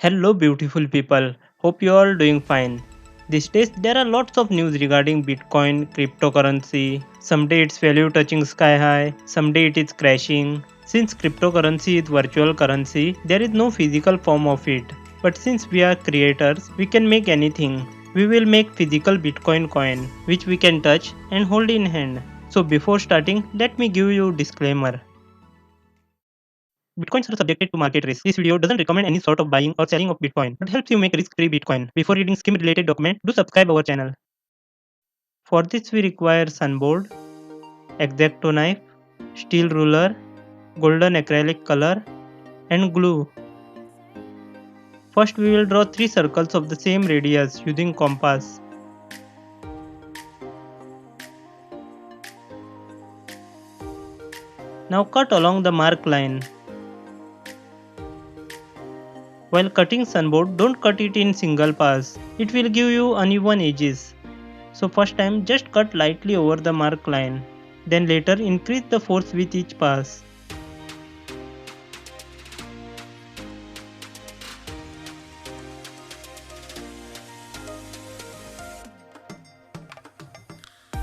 Hello beautiful people, hope you all doing fine. These days there are lots of news regarding Bitcoin, cryptocurrency. Someday its value touching sky high, someday it is crashing. Since cryptocurrency is virtual currency, there is no physical form of it. But since we are creators, we can make anything. We will make physical Bitcoin coin, which we can touch and hold in hand. So before starting, let me give you disclaimer. Bitcoins are subjected to market risk. This video doesn't recommend any sort of buying or selling of Bitcoin, but helps you make risk-free Bitcoin. Before reading scheme-related document, do subscribe our channel. For this we require Sunboard, X-Acto knife, steel ruler, golden acrylic color, and glue. First we will draw 3 circles of the same radius using compass. Now cut along the mark line. While cutting Sunboard, don't cut it in single pass. It will give you uneven edges. So first time just cut lightly over the mark line. Then later increase the force with each pass.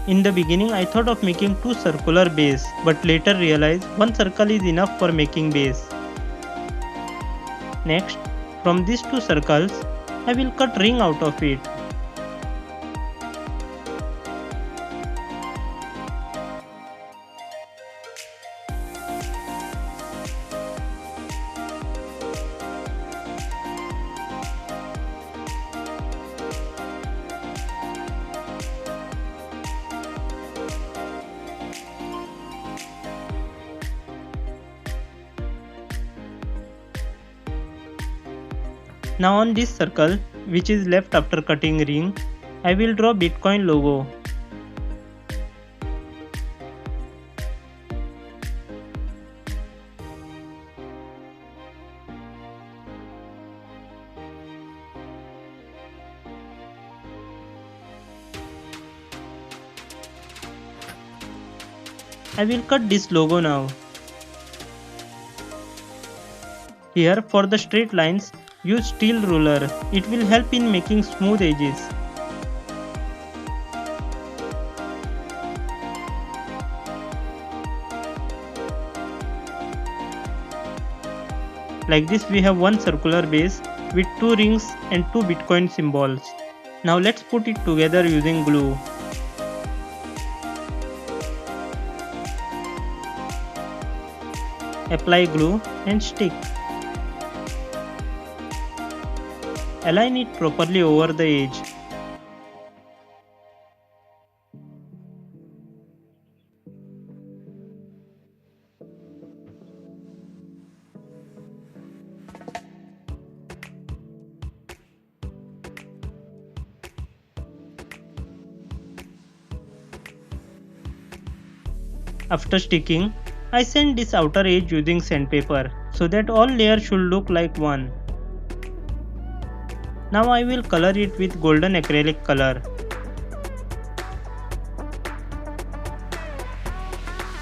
In the beginning I thought of making 2 circular base, but later realized 1 circle is enough for making base. Next, from these 2 circles, I will cut ring out of it. Now on this circle, which is left after cutting ring, I will draw Bitcoin logo. I will cut this logo now. Here for the straight lines, use steel ruler, it will help in making smooth edges. Like this we have one circular base with 2 rings and 2 Bitcoin symbols. Now let's put it together using glue. Apply glue and stick. Align it properly over the edge. After sticking, I sand this outer edge using sandpaper so that all layers should look like one. Now I will color it with golden acrylic color.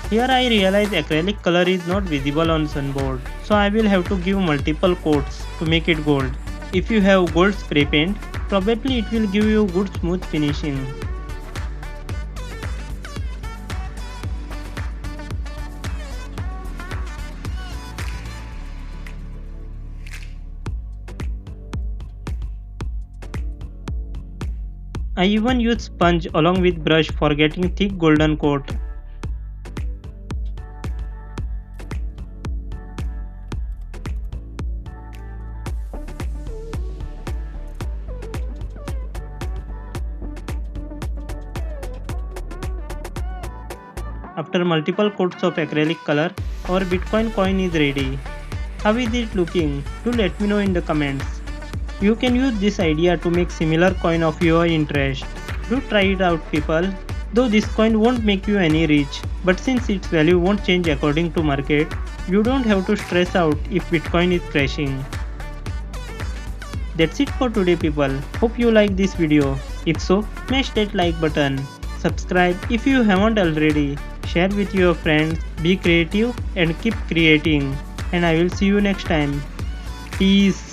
Here I realize acrylic color is not visible on Sunboard, so I will have to give multiple coats to make it gold. If you have gold spray paint, probably it will give you good smooth finishing. I even use sponge along with brush for getting thick golden coat. After multiple coats of acrylic color, our Bitcoin coin is ready. How is it looking? Do let me know in the comments. You can use this idea to make similar coin of your interest. Do try it out people. Though this coin won't make you any rich, but since its value won't change according to market, you don't have to stress out if Bitcoin is crashing. That's it for today people. Hope you like this video. If so, smash that like button. Subscribe if you haven't already. Share with your friends. Be creative and keep creating. And I will see you next time. Peace.